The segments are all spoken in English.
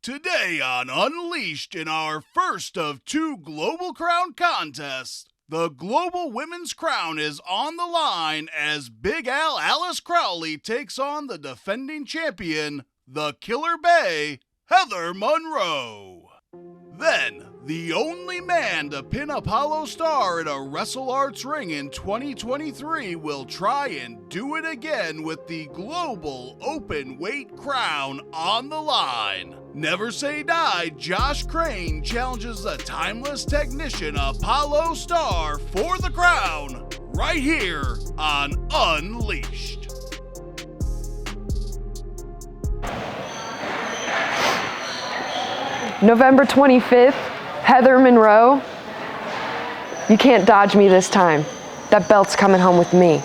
Today on Unleashed, in our first of two Global Crown contests, the Global Women's Crown is on the line as Big Al Alice Crowley takes on the defending champion, the Killer Bay, Heather Monroe. Then, the only man to pin Apollo Starr in a WrestleARTS ring in 2023 will try and do it again with the Global Openweight Crown on the line. Never Say Die, Josh Crane challenges the timeless technician Apollo Starr for the crown, right here on Unleashed. November 25th, Heather Monroe. You can't dodge me this time. That belt's coming home with me.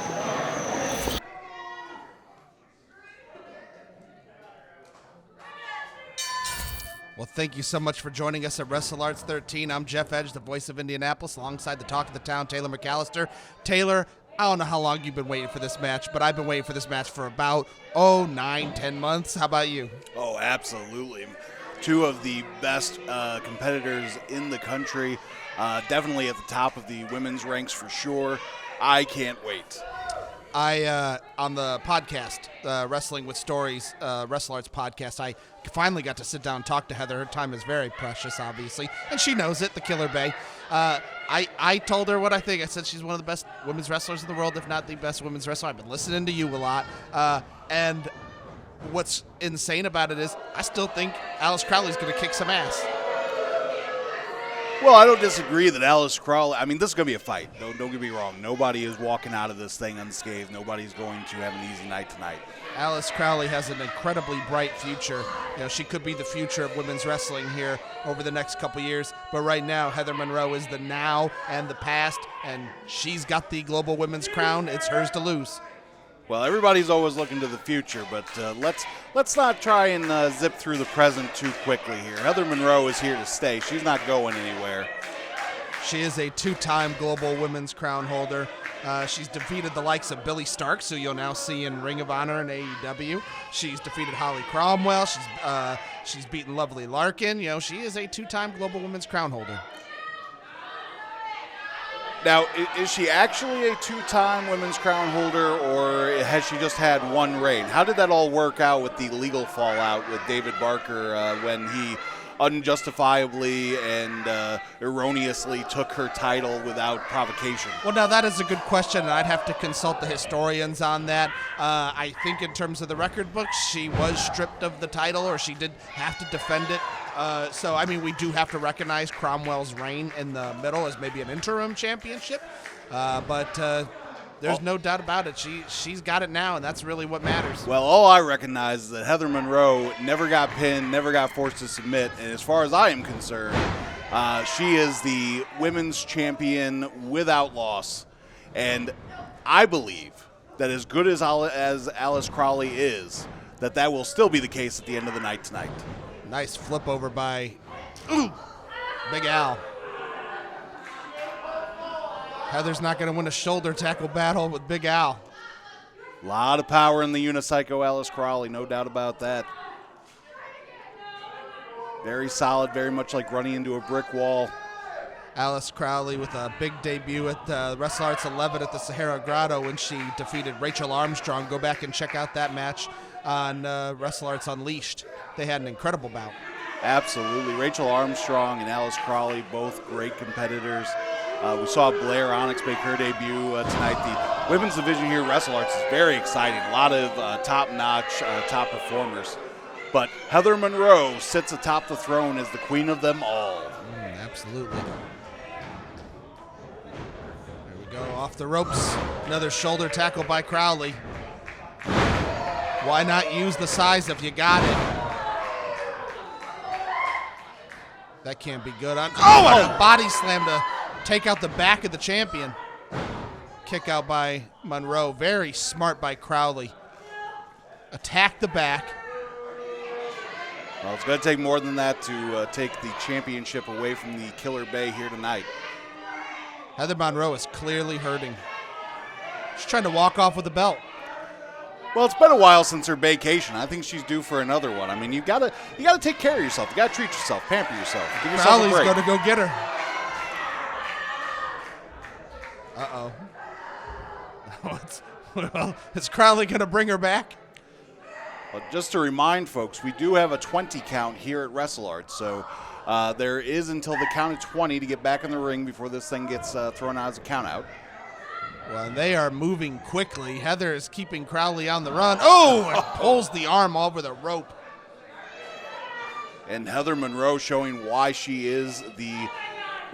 Well, thank you so much for joining us at WrestleARTS 13. I'm Jeff Edge, the voice of Indianapolis, alongside the talk of the town, Taylor McAllister. Taylor, I don't know how long you've been waiting for this match, but I've been waiting for this match for about, 9-10 months. How about you? Oh, absolutely. Two of the best competitors in the country, definitely at the top of the women's ranks for sure. I can't wait. On the podcast, Wrestling with Stories, WrestleARTS podcast, I finally got to sit down and talk to Heather. Her time is very precious, obviously, and she knows it, the Killer Bay. I told her what I think. I said she's one of the best women's wrestlers in the world, if not the best women's wrestler. I've been listening to you a lot, and what's insane about it is I still think Alice Crowley's going to kick some ass. Well, I don't disagree that Alice Crowley, I mean, this is going to be a fight. Don't get me wrong. Nobody is walking out of this thing unscathed. Nobody's going to have an easy night tonight. Alice Crowley has an incredibly bright future. You know, she could be the future of women's wrestling here over the next couple years. But right now, Heather Monroe is the now and the past, and she's got the Global Women's Crown. It's hers to lose. Well, everybody's always looking to the future, but let's not try and zip through the present too quickly here. Heather Monroe is here to stay. She's not going anywhere. She is a two-time Global Women's Crown holder. She's defeated the likes of Billy Starks, who you'll now see in Ring of Honor and AEW. She's defeated Holly Cromwell. She's beaten Lovely Larkin. You know, she is a two-time Global Women's Crown holder. Now, is she actually a two-time Women's Crown holder, or has she just had one reign? How did that all work out with the legal fallout with David Barker when he unjustifiably and erroneously took her title without provocation? Well, now that is a good question, and I'd have to consult the historians on that. I think in terms of the record books, she was stripped of the title, or she did have to defend it. So, I mean, we do have to recognize Cromwell's reign in the middle as maybe an interim championship. But there's no doubt about it. She's got it now, and that's really what matters. Well, all I recognize is that Heather Monroe never got pinned, never got forced to submit, and as far as I am concerned, she is the women's champion without loss. And I believe that as good as Alice Crowley is, that will still be the case at the end of the night tonight. Nice flip over by Big Al. Heather's not going to win a shoulder tackle battle with Big Al. A lot of power in the unicycle Alice Crowley, no doubt about that. Very solid, very much like running into a brick wall. Alice Crowley with a big debut at WrestleARTS 11 at the Sahara Grotto when she defeated Rachel Armstrong. Go back and check out that match on WrestleARTS Unleashed. They had an incredible bout. Absolutely. Rachel Armstrong and Alice Crowley, both great competitors. We saw Blair Onyx make her debut tonight. The women's division here at WrestleARTS is very exciting. A lot of top-notch, top performers. But Heather Monroe sits atop the throne as the queen of them all. Absolutely. There we go, off the ropes. Another shoulder tackle by Crowley. Why not use the size if you got it? That can't be good. And a body slam to take out the back of the champion. Kick out by Monroe. Very smart by Crowley. Attack the back. Well, it's going to take more than that to take the championship away from the Killer Bay here tonight. Heather Monroe is clearly hurting. She's trying to walk off with the belt. Well, it's been a while since her vacation. I think she's due for another one. I mean, you gotta take care of yourself. You gotta treat yourself, pamper yourself, give yourself Crowley's a break. going to go get her. Uh-oh. Well, is Crowley going to bring her back? But just to remind folks, we do have a 20 count here at WrestleARTS, so there is until the count of 20 to get back in the ring before this thing gets thrown out as a count out. Well, they are moving quickly. Heather is keeping Crowley on the run. Oh, and pulls the arm over the rope. And Heather Monroe showing why she is the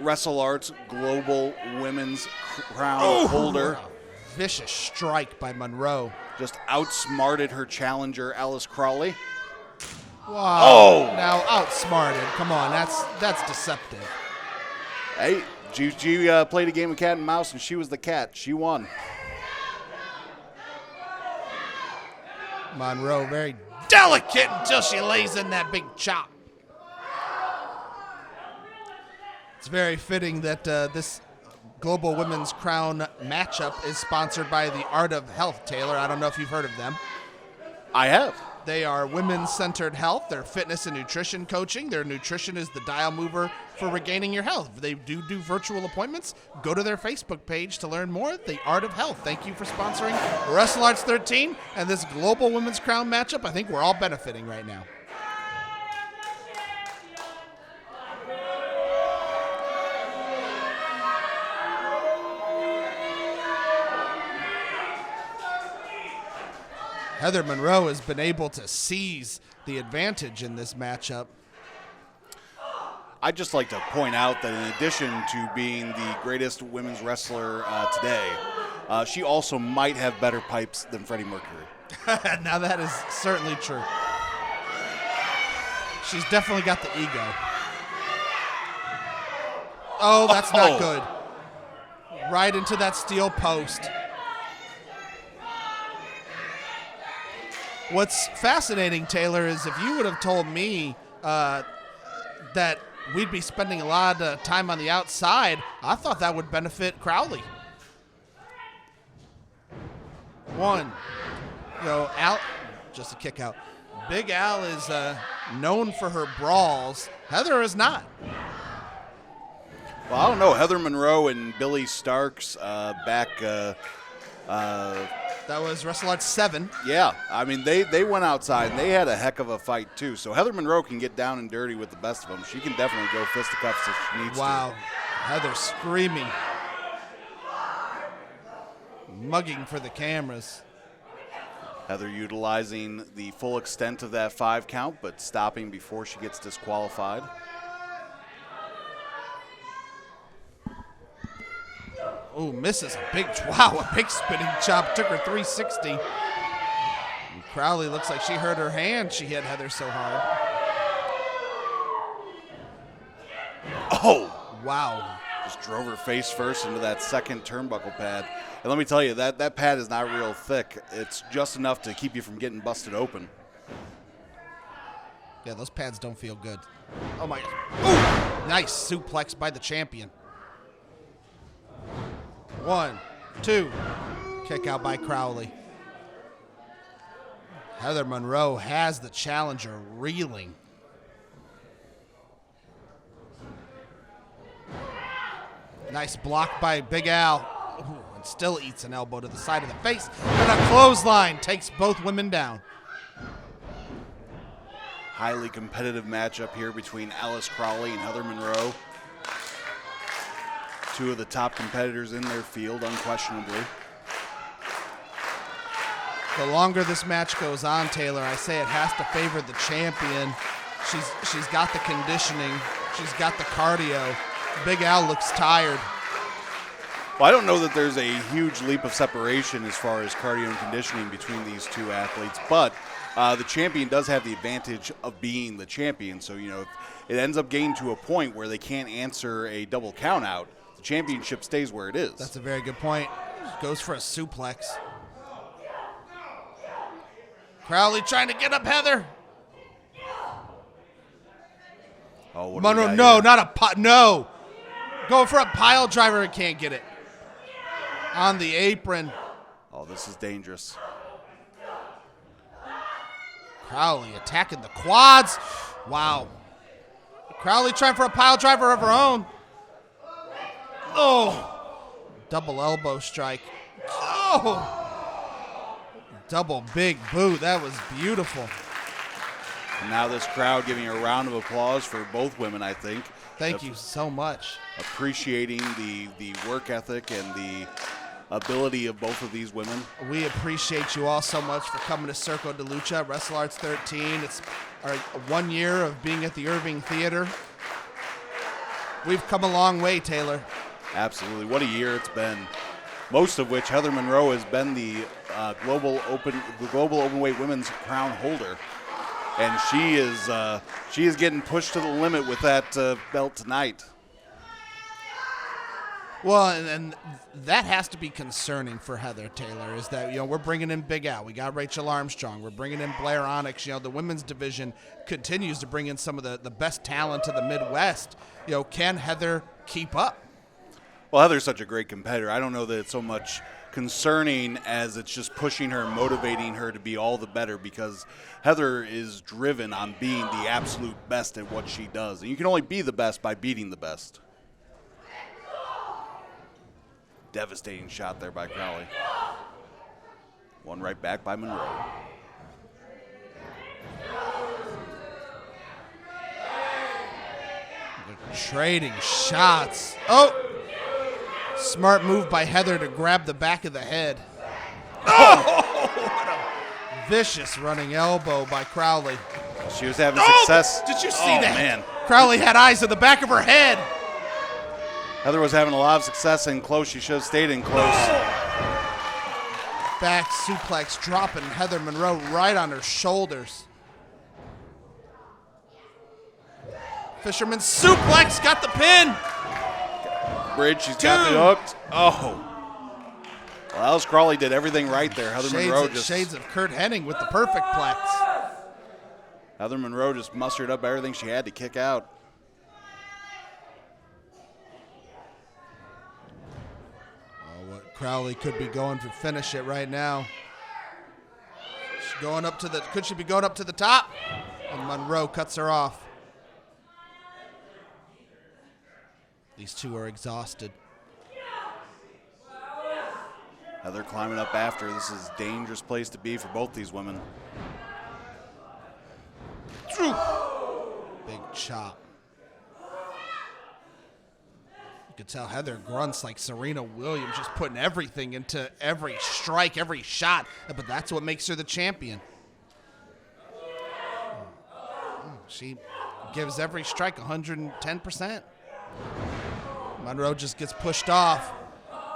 WrestleARTS Global Women's Crown holder. Vicious strike by Monroe. Just outsmarted her challenger, Alice Crowley. Wow. Oh! Now outsmarted. Come on, that's deceptive. Hey, she played a game of cat and mouse, and she was the cat. She won. Monroe very delicate until she lays in that big chop. It's very fitting that this Global Women's Crown matchup is sponsored by the Art of Health, Taylor. I don't know if you've heard of them. I have. They are women-centered health. They're fitness and nutrition coaching. Their nutrition is the dial mover for regaining your health. They do virtual appointments. Go to their Facebook page to learn more. The Art of Health. Thank you for sponsoring WrestleARTS 13 and this Global Women's Crown matchup. I think we're all benefiting right now. Heather Monroe has been able to seize the advantage in this matchup. I'd just like to point out that in addition to being the greatest women's wrestler today, she also might have better pipes than Freddie Mercury. Now that is certainly true. She's definitely got the ego. Oh, that's not good. Right into that steel post. What's fascinating, Taylor, is if you would have told me that we'd be spending a lot of time on the outside, I thought that would benefit Crowley. One. Al, just a kick out. Big Al is known for her brawls. Heather is not. Well, I don't know. Heather Monroe and Billy Starks back. That was WrestleARTS 7. Yeah, I mean, they went outside, and they had a heck of a fight, too. So Heather Monroe can get down and dirty with the best of them. She can definitely go fisticuffs if she needs to. Wow. Heather screaming. Mugging for the cameras. Heather utilizing the full extent of that 5 count, but stopping before she gets disqualified. Oh, misses a big spinning chop. Took her 360. And Crowley looks like she hurt her hand. She hit Heather so hard. Oh! Wow. Just drove her face first into that second turnbuckle pad. And let me tell you, that pad is not real thick. It's just enough to keep you from getting busted open. Yeah, those pads don't feel good. Oh, my. Ooh! Nice suplex by the champion. 1, 2. Kick out by Crowley. Heather Monroe has the challenger reeling. Nice block by Big Al. Ooh, and still eats an elbow to the side of the face. And a clothesline takes both women down. Highly competitive matchup here between Alice Crowley and Heather Monroe. 2 of the top competitors in their field, unquestionably. The longer this match goes on, Taylor, I say it has to favor the champion. She's got the conditioning. She's got the cardio. Big Al looks tired. Well, I don't know that there's a huge leap of separation as far as cardio and conditioning between these 2 athletes, but the champion does have the advantage of being the champion. So, if it ends up getting to a point where they can't answer a double count out, the championship stays where it is. That's a very good point. Goes for a suplex. Crowley trying to get up Heather. Oh, what Monroe, no, not a no. Going for a pile driver and can't get it. On the apron. Oh, this is dangerous. Crowley attacking the quads. Wow. Crowley trying for a pile driver of her own. Oh. Double elbow strike. Oh. Double big boot. That was beautiful. And now this crowd giving a round of applause for both women, I think. Thank you so much. Appreciating the work ethic and the ability of both of these women. We appreciate you all so much for coming to Circa de Lucia, WrestleARTS 13. It's our 1 year of being at the Irving Theater. We've come a long way, Taylor. Absolutely. What a year it's been. Most of which Heather Monroe has been the global openweight women's crown holder. And she is getting pushed to the limit with that belt tonight. Well, and that has to be concerning for Heather, Taylor, is that, we're bringing in Big Al. We got Rachel Armstrong. We're bringing in Blair Onyx. The women's division continues to bring in some of the best talent to the Midwest. Can Heather keep up? Well, Heather's such a great competitor. I don't know that it's so much concerning as it's just pushing her, motivating her to be all the better, because Heather is driven on being the absolute best at what she does. And you can only be the best by beating the best. Devastating shot there by Crowley. One right back by Monroe. They're trading shots. Oh! Smart move by Heather to grab the back of the head. Oh! What a vicious running elbow by Crowley. She was having success. Did you see that? Man. Crowley had eyes at the back of her head. Heather was having a lot of success in close. She should have stayed in close. Back suplex dropping Heather Monroe right on her shoulders. Fisherman suplex, got the pin. Bridge, she's got it hooked. Oh. Well, Alice Crowley did everything right there. Heather Monroe just shades of Kurt Hennig with the perfect plex. Heather Monroe just mustered up everything she had to kick out. Crowley could be going to finish it right now. She's going up to the. Could she be going up to the top? And Monroe cuts her off. These two are exhausted. Heather climbing up after. This is a dangerous place to be for both these women. Big chop. You could tell Heather grunts like Serena Williams, just putting everything into every strike, every shot. But that's what makes her the champion. She gives every strike 110%. Monroe just gets pushed off.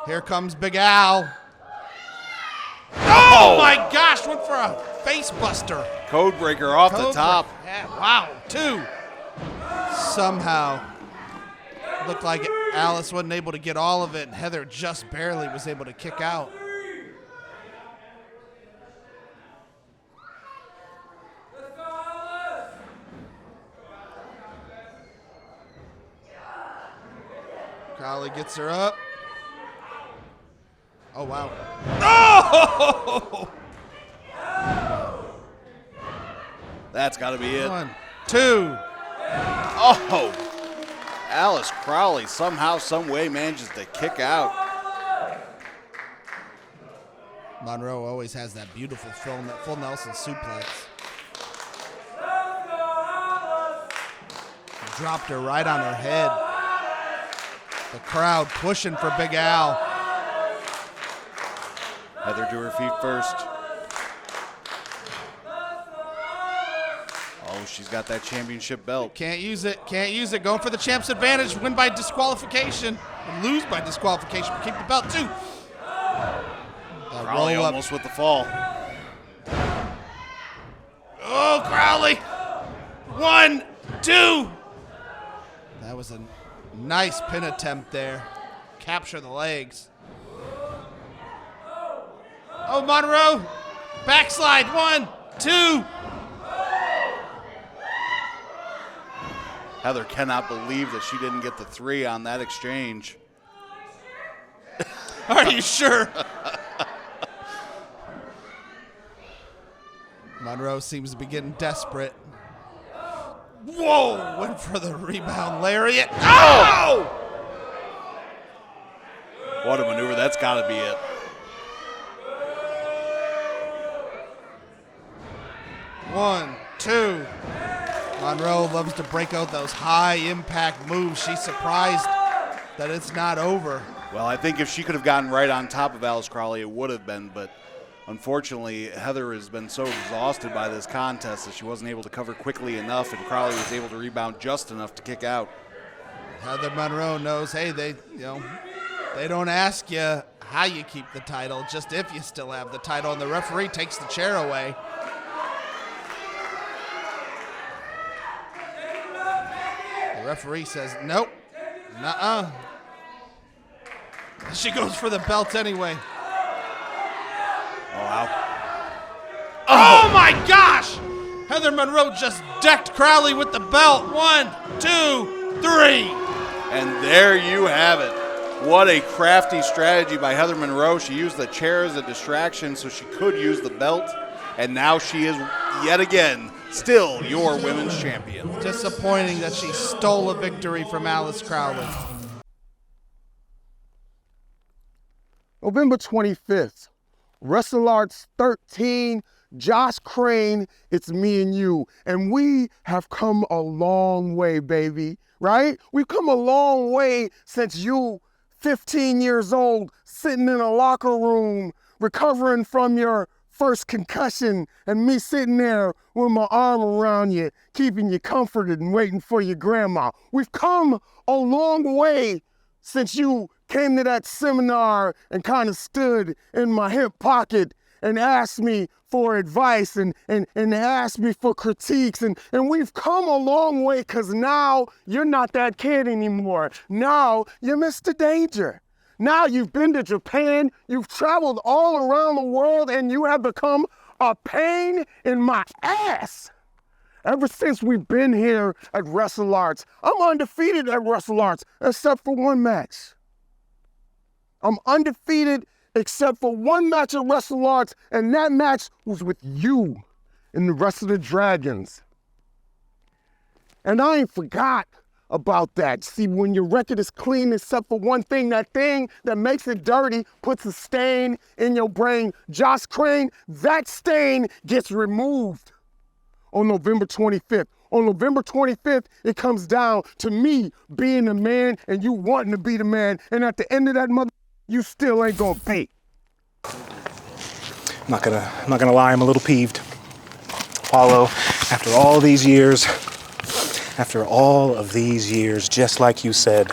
Here comes Big Al. Oh my gosh, went for a face buster. Code breaker off the top. Yeah, wow, two. Somehow looked like Alice wasn't able to get all of it, and Heather just barely was able to kick out. Crowley gets her up. Oh, wow. Oh! That's got to be it. 1, 2. Oh! Alice Crowley somehow, some way manages to kick out. Monroe always has that beautiful full Nelson suplex. Dropped her right on her head. The crowd pushing for Big Al. Heather to her feet first. Oh, she's got that championship belt. Can't use it. Can't use it. Going for the champ's advantage. Win by disqualification. And lose by disqualification. But keep the belt too. Crowley almost with the fall. Oh, Crowley. 1, 2. That was a nice pin attempt there. Capture the legs. Oh, Monroe. Backslide. 1, 2. Heather cannot believe that she didn't get the 3 on that exchange. Are you sure? Monroe seems to be getting desperate. Whoa! Went for the rebound lariat. Oh! What a maneuver. That's got to be it. One, two. Monroe loves to break out those high-impact moves. She's surprised that it's not over. Well, I think if she could have gotten right on top of Alice Crowley, it would have been, but unfortunately, Heather has been so exhausted by this contest that she wasn't able to cover quickly enough, and Crowley was able to rebound just enough to kick out. Heather Monroe knows, hey, they don't ask you how you keep the title, just if you still have the title, and the referee takes the chair away. The referee says, nope, nuh-uh. She goes for the belt anyway. Oh, wow. Oh my gosh! Heather Monroe just decked Crowley with the belt. 1, 2, 3. And there you have it. What a crafty strategy by Heather Monroe. She used the chair as a distraction so she could use the belt. And now she is, yet again, still your women's champion. Disappointing that she stole a victory from Alice Crowley. November 25th, WrestleARTS 13, Josh Crane, it's me and you. And we have come a long way, baby, right? We've come a long way since you, 15 years old, sitting in a locker room, recovering from your first concussion, and me sitting there with my arm around you, keeping you comforted and waiting for your grandma. We've come a long way since you came to that seminar and kind of stood in my hip pocket and asked me for advice and asked me for critiques. And we've come a long way because now you're not that kid anymore. Now you're Mr. Danger. Now you've been to Japan, you've traveled all around the world, and you have become a pain in my ass. Ever since we've been here at WrestleARTS, I'm undefeated at WrestleARTS, except for one match. I'm undefeated except for one match at WrestleARTS, and that match was with you and the rest of the Dragons. And I ain't forgot about that. See, when your record is clean except for one thing, that thing that makes it dirty puts a stain in your brain. Josh Crane, that stain gets removed on November 25th. On November 25th, it comes down to me being the man and you wanting to be the man. And at the end of that you still ain't gonna pay. I'm not gonna lie, I'm a little peeved. Apollo, after all of these years, just like you said,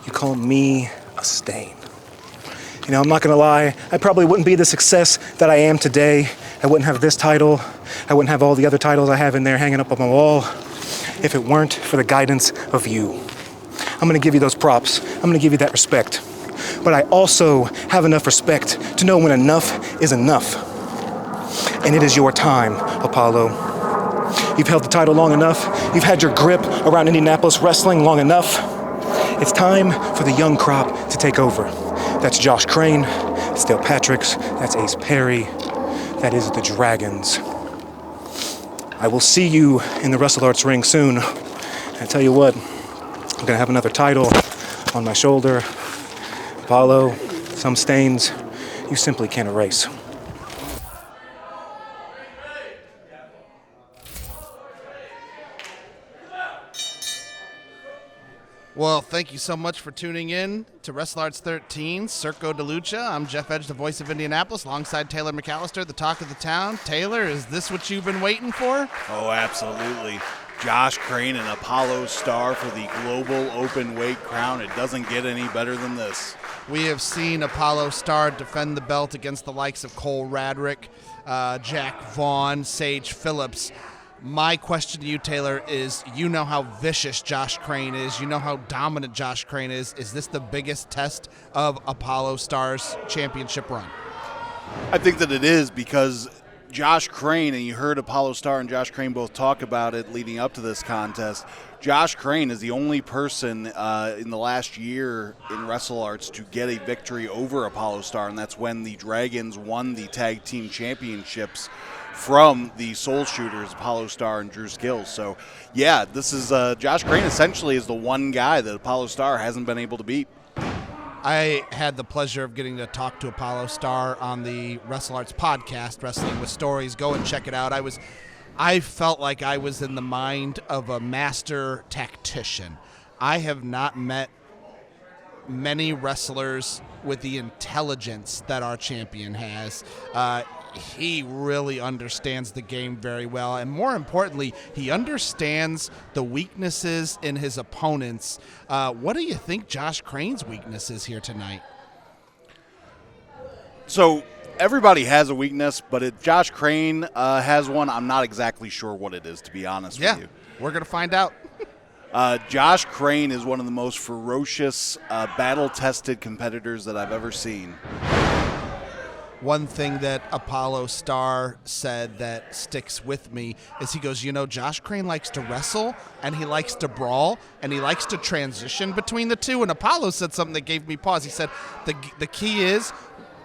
you call me a stain. You know, I'm not gonna lie, I probably wouldn't be the success that I am today. I wouldn't have this title. I wouldn't have all the other titles I have in there hanging up on my wall if it weren't for the guidance of you. I'm gonna give you those props. I'm gonna give you that respect. But I also have enough respect to know when enough is enough. And it is your time, Apollo. You've held the title long enough. You've had your grip around Indianapolis wrestling long enough. It's time for the young crop to take over. That's Josh Crane, that's Dale Patricks, that's Ace Perry, that is the Dragons. I will see you in the WrestleARTS ring soon. I tell you what, I'm gonna have another title on my shoulder. Apollo, some stains you simply can't erase. Well, thank you so much for tuning in to WrestleARTS 13, Circa de Lucia. I'm Jeff Edge, the voice of Indianapolis, alongside Taylor McAllister, the talk of the town. Taylor, is this what you've been waiting for? Oh, absolutely. Josh Crane and Appollo Starr for the global openweight crown. It doesn't get any better than this. We have seen Appollo Starr defend the belt against the likes of Cole Radrick, Jack Vaughn, Sage Phillips. My question to you, Taylor, is you know how vicious Josh Crane is. You know how dominant Josh Crane is. Is this the biggest test of Appollo Starr's championship run? I think that it is because Josh Crane, and you heard Appollo Starr and Josh Crane both talk about it leading up to this contest. Josh Crane is the only person in the last year in WrestleARTS to get a victory over Appollo Starr, and that's when the Dragons won the tag team championships from the Soul Shooters, Apollo Starr and Drew Skills. So, yeah, this is Josh Crane essentially is the one guy that Apollo Starr hasn't been able to beat. I had the pleasure of getting to talk to Appollo Starr on the WrestleARTS podcast, Wrestling with Stories. Go and check it out. I felt like I was in the mind of a master tactician. I have not met many wrestlers with the intelligence that our champion has. He really understands the game very well, and more importantly, he understands the weaknesses in his opponents. What do you think Josh Crane's weakness is here tonight? So everybody has a weakness, but if Josh Crane has one, I'm not exactly sure what it is, to be honest with you. We're going to find out. Josh Crane is one of the most ferocious, battle-tested competitors that I've ever seen. One thing that Appollo Starr said that sticks with me is he goes, Josh Crane likes to wrestle, and he likes to brawl, and he likes to transition between the two. And Apollo said something that gave me pause. He said, the key is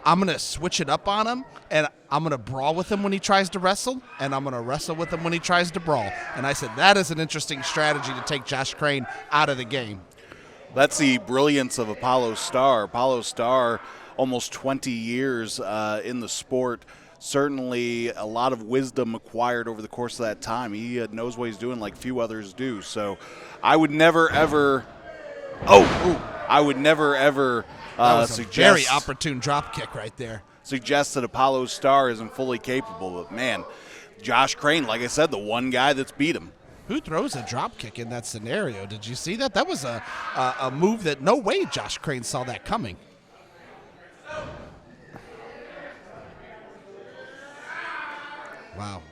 I'm going to switch it up on him, and I'm going to brawl with him when he tries to wrestle, and I'm going to wrestle with him when he tries to brawl. And I said, that is an interesting strategy to take Josh Crane out of the game. That's the brilliance of Apollo Starr. Apollo Starr, almost 20 years in the sport, certainly a lot of wisdom acquired over the course of that time. He knows what he's doing like few others do. So I would never, ever suggest a very opportune drop kick right there. Suggest that Apollo Starr isn't fully capable. But, man, Josh Crane, like I said, the one guy that's beat him. Who throws a drop kick in that scenario? Did you see that? That was a move that no way Josh Crane saw that coming. Wow.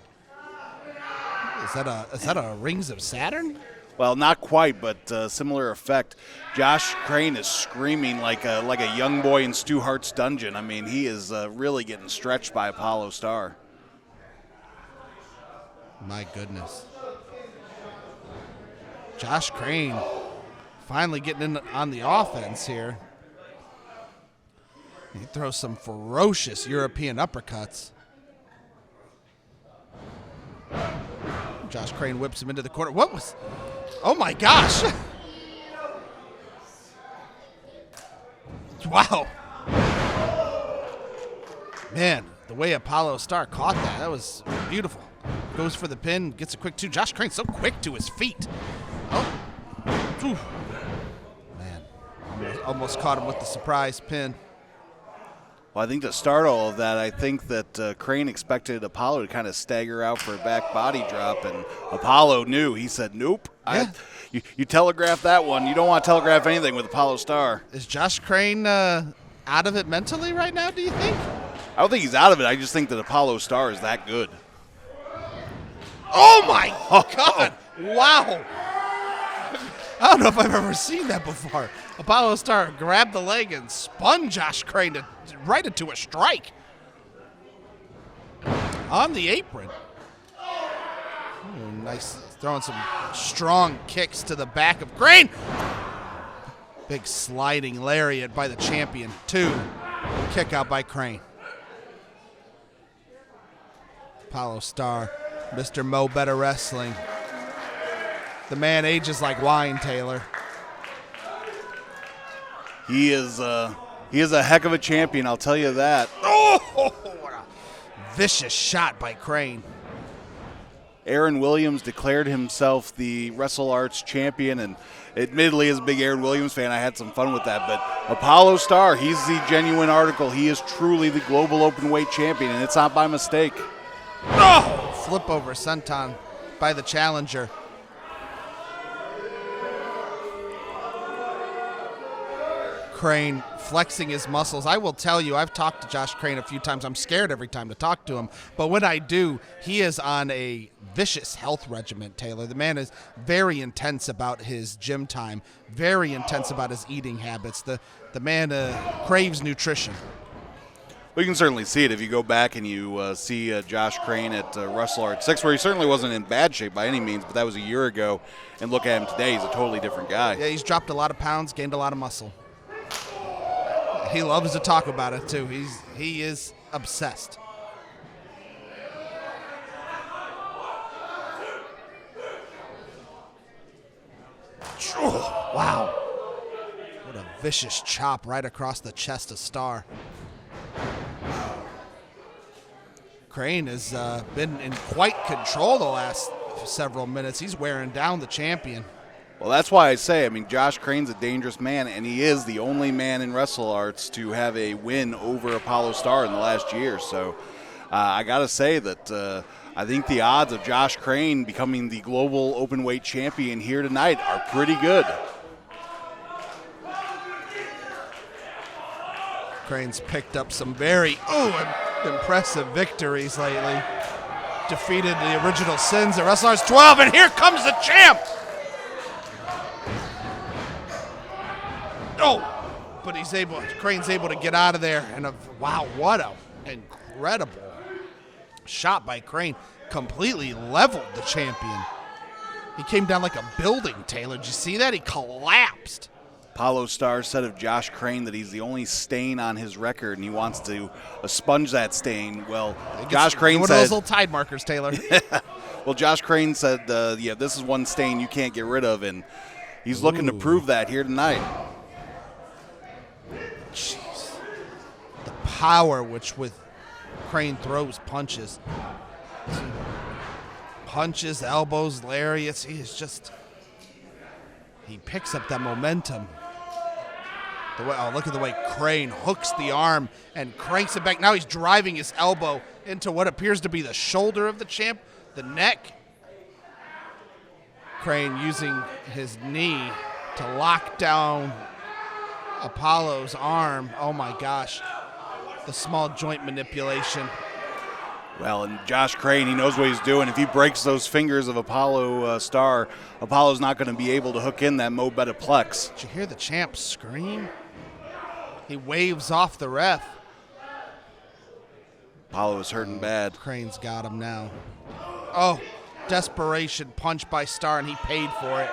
Is that a Rings of Saturn? Well, not quite, but similar effect. Josh Crane is screaming like a young boy in Stu Hart's dungeon. I mean, he is really getting stretched by Apollo Starr. My goodness. Josh Crane finally getting in on the offense here. He throws some ferocious European uppercuts. Josh Crane whips him into the corner. Oh my gosh. Wow. Man, the way Apollo Starr caught that was beautiful. Goes for the pin, gets a quick two. Josh Crane so quick to his feet. Oh. Ooh. Man, almost caught him with the surprise pin. Well, I think to start all of that, I think that Crane expected Apollo to kind of stagger out for a back body drop, and Apollo knew. He said, nope. Yeah. You telegraph that one. You don't want to telegraph anything with Apollo Starr. Is Josh Crane out of it mentally right now, do you think? I don't think he's out of it. I just think that Apollo Starr is that good. Oh, my God. Wow. I don't know if I've ever seen that before. Apollo Starr grabbed the leg and spun Josh Crane right into a strike. On the apron. Ooh, nice. Throwing some strong kicks to the back of Crane. Big sliding lariat by the champion. 2. Kick out by Crane. Apollo Starr, Mr. Mo Better Wrestling. The man ages like wine, Taylor. He is a heck of a champion, I'll tell you that. Oh, what a vicious shot by Crane. Aaron Williams declared himself the WrestleARTS champion, and admittedly, as a big Aaron Williams fan, I had some fun with that. But Apollo Starr, he's the genuine article. He is truly the global openweight champion, and it's not by mistake. Oh! Flip over senton by the challenger. Crane flexing his muscles. I will tell you, I've talked to Josh Crane a few times. I'm scared every time to talk to him. But when I do, he is on a vicious health regimen, Taylor. The man is very intense about his gym time, very intense about his eating habits. The man craves nutrition. We can certainly see it if you go back and you see Josh Crane at WrestleARTS 6, where he certainly wasn't in bad shape by any means, but that was a year ago. And look at him today, he's a totally different guy. Yeah, he's dropped a lot of pounds, gained a lot of muscle. He loves to talk about it, too. He is obsessed. Oh, wow. What a vicious chop right across the chest of Starr. Crane has been in quite control the last several minutes. He's wearing down the champion. Well, that's why I say, Josh Crane's a dangerous man, and he is the only man in WrestleARTS to have a win over Appollo Starr in the last year. So I got to say that I think the odds of Josh Crane becoming the global openweight champion here tonight are pretty good. Crane's picked up some very impressive victories lately. Defeated the original sins at WrestleARTS 12, and here comes the champ! But Crane's able to get out of there, and wow, what an incredible shot by Crane. Completely leveled the champion. He came down like a building, Taylor. Did you see that? He collapsed. Appollo Starr said of Josh Crane that he's the only stain on his record, and he wants to expunge that stain. Well, Josh Crane one said, of those little Tide markers, Taylor. well, Josh Crane said, this is one stain you can't get rid of, and he's looking to prove that here tonight. Jeez. The power with Crane throws punches. Punches, elbows, lariats. He picks up that momentum. Look at the way Crane hooks the arm and cranks it back. Now he's driving his elbow into what appears to be the shoulder of the champ, the neck. Crane using his knee to lock down Apollo's arm. Oh my gosh. The small joint manipulation. Well, and Josh Crane, he knows what he's doing. If he breaks those fingers of Appollo Starr, Apollo's not going to be able to hook in that Mo Betta Plex. Did you hear the champ scream? He waves off the ref. Apollo is hurting bad. Crane's got him now. Oh, desperation punch by Starr, and he paid for it.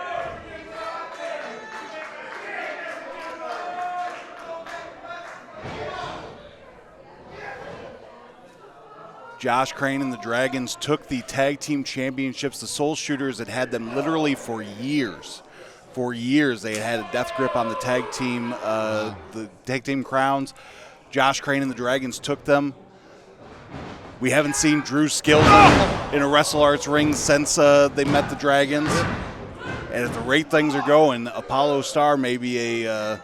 Josh Crane and the Dragons took the tag team championships. The Soul Shooters had had them literally for years. For years, they had a death grip on the tag team crowns. Josh Crane and the Dragons took them. We haven't seen Drew Skilton in a WrestleARTS ring since they met the Dragons. And at the rate things are going, Appollo Starr may be a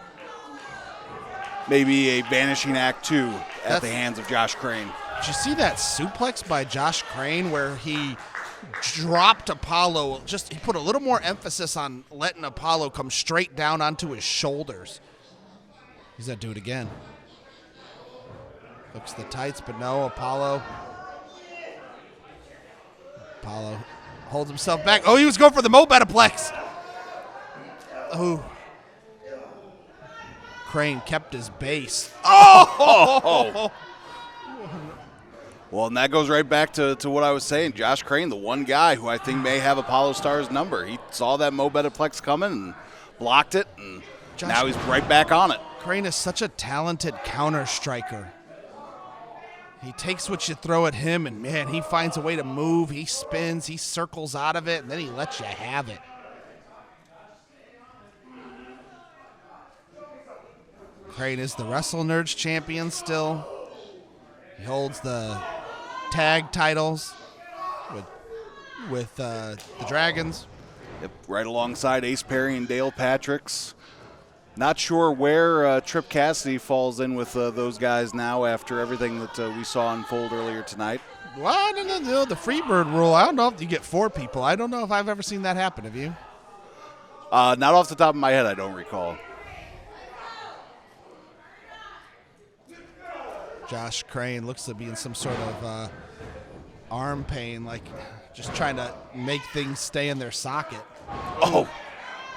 vanishing act too at the hands of Josh Crane. Did you see that suplex by Josh Crane where he dropped Apollo? He put a little more emphasis on letting Apollo come straight down onto his shoulders. He's going to do it again. Hooks the tights, but no, Apollo holds himself back. Oh, he was going for the Mo Betta Plex. Oh. Crane kept his base. Oh! Well, and that goes right back to what I was saying. Josh Crane, the one guy who I think may have Appollo Starr's number. He saw that Mo Betta Plex coming and blocked it, and now he's right back on it. Crane is such a talented counter striker. He takes what you throw at him, and man, he finds a way to move. He spins, he circles out of it, and then he lets you have it. Crane is the Wrestle Nerds champion still. He holds the tag titles with the Dragons. Yep, right alongside Ace Perry and Dale Patricks. Not sure where Trip Cassidy falls in with those guys now after everything that we saw unfold earlier tonight. Well, I don't know, the Freebird rule. I don't know if you get 4 people. I don't know if I've ever seen that happen. Have you? Not off the top of my head, I don't recall. Josh Crane looks to be in some sort of arm pain, like just trying to make things stay in their socket. Oh.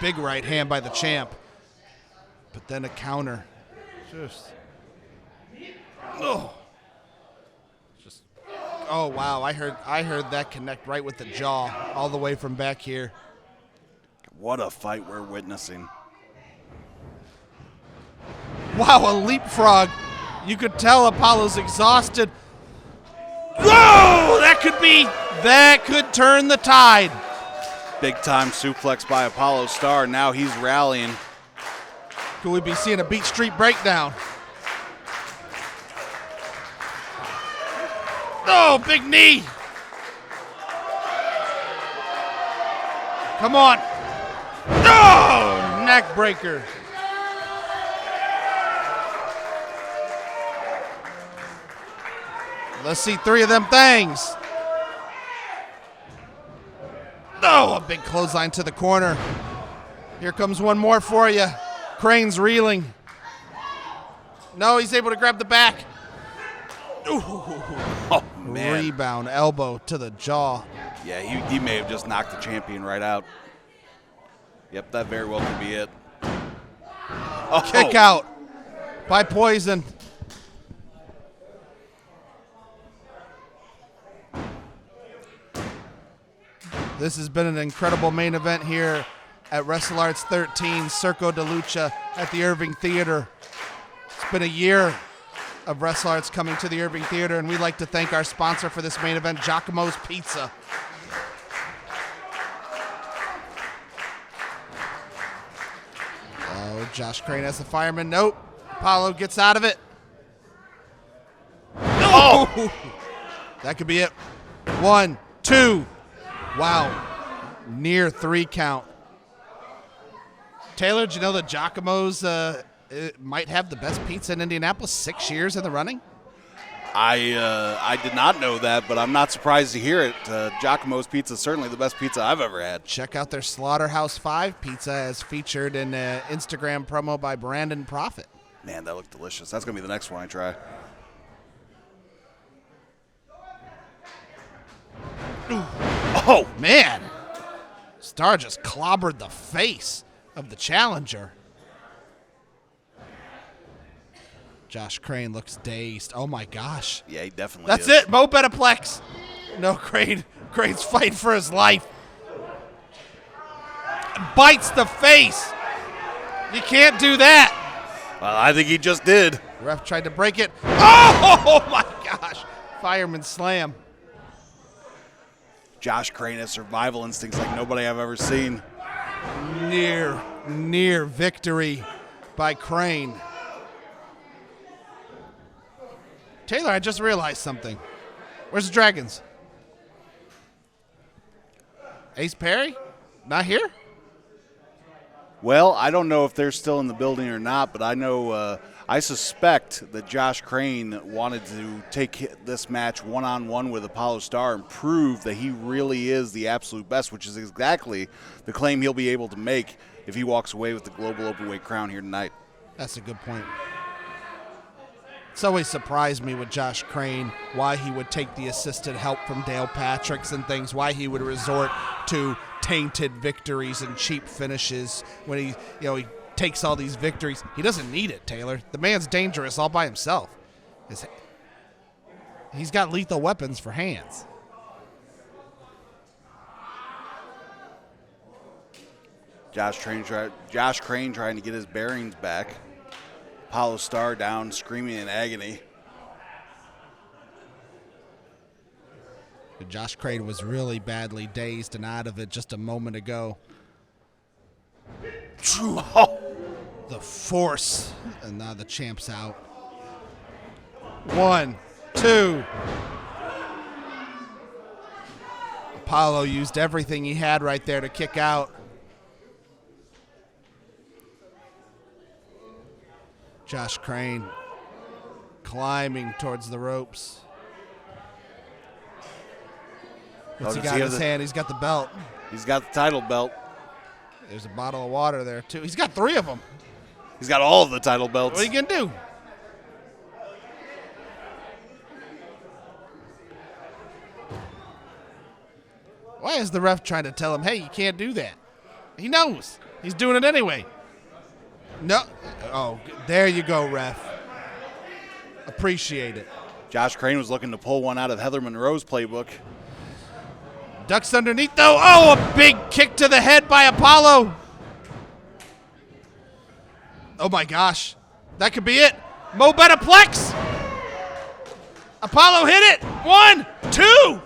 Big right hand by the champ. But then a counter. Oh, wow. I heard that connect right with the jaw all the way from back here. What a fight we're witnessing. Wow, a leapfrog. You could tell Apollo's exhausted. Whoa! That could turn the tide. Big time suplex by Appollo Starr. Now he's rallying. Could we be seeing a Beat Street breakdown? Oh, big knee. Come on. Oh, neck breaker. Let's see 3 of them things. Oh, a big clothesline to the corner. Here comes one more for you. Crane's reeling. No, he's able to grab the back. Ooh. Oh, man. Rebound elbow to the jaw. Yeah, he may have just knocked the champion right out. Yep, that very well could be it. Oh. Kick out by Poison. This has been an incredible main event here at WrestleARTS 13, Circa de Lucia at the Irving Theater. It's been a year of WrestleARTS coming to the Irving Theater, and we'd like to thank our sponsor for this main event, Giacomo's Pizza. Oh, Josh Crane as the fireman. Nope. Apollo gets out of it. Oh! That could be it. 1, 2. Wow. Near 3 count. Taylor, did you know that Giacomo's might have the best pizza in Indianapolis 6 years in the running? I did not know that, but I'm not surprised to hear it. Giacomo's Pizza is certainly the best pizza I've ever had. Check out their Slaughterhouse 5 pizza as featured in an Instagram promo by Brandon Profit. Man, that looked delicious. That's going to be the next one I try. Ooh. Oh, man. Starr just clobbered the face of the challenger. Josh Crane looks dazed. Oh, my gosh. Yeah, he definitely That's is. it. Mo Betaplex. No, Crane's fighting for his life. Bites the face. You can't do that. Well, I think he just did. The ref tried to break it. Oh, my gosh. Fireman slam. Josh Crane has survival instincts like nobody I've ever seen. Near victory by Crane. Taylor, I just realized something. Where's the Dragons? Ace Perry? Not here? Well, I don't know if they're still in the building or not, but I know, I suspect that Josh Crane wanted to take this match one-on-one with Appollo Starr and prove that he really is the absolute best, which is exactly the claim he'll be able to make if he walks away with the Global Openweight crown here tonight. That's a good point. It's always surprised me with Josh Crane why he would take the assisted help from Dale Patricks and things, why he would resort to tainted victories and cheap finishes when he takes all these victories. He doesn't need it, Taylor. The man's dangerous all by himself. He's got lethal weapons for hands. Josh Crane trying to get his bearings back. Appollo Starr down, screaming in agony. Josh Crane was really badly dazed and out of it just a moment ago. Oh, the force. And now the champ's out. 1, 2. Apollo used everything he had right there to kick out. Josh Crane climbing towards the ropes. What's he got in his hand? He's got the belt. He's got the title belt. There's a bottle of water there, too. He's got 3 of them. He's got all of the title belts. What are you going to do? Why is the ref trying to tell him, hey, you can't do that? He knows. He's doing it anyway. No. Oh, there you go, ref. Appreciate it. Josh Crane was looking to pull one out of Heather Monroe's playbook. Ducks underneath, though. Oh, a big kick to the head by Apollo. Oh, my gosh. That could be it. Mo Betaplex. Apollo hit it. 1, 2.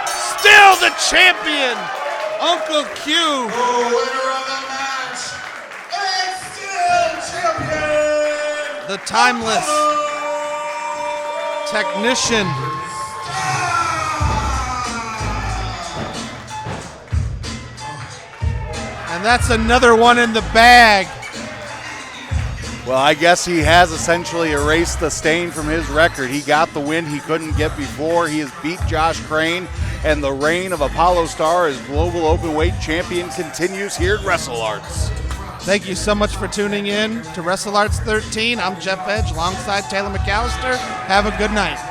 Still the champion. Uncle Q. The winner of the match and still champion. The timeless technician. And that's another one in the bag. Well, I guess he has essentially erased the stain from his record. He got the win he couldn't get before. He has beat Josh Crane, and the reign of Appollo Starr as Global Openweight Champion continues here at WrestleARTS. Thank you so much for tuning in to WrestleARTS 13. I'm Jeff Edge alongside Taylor McAllister. Have a good night.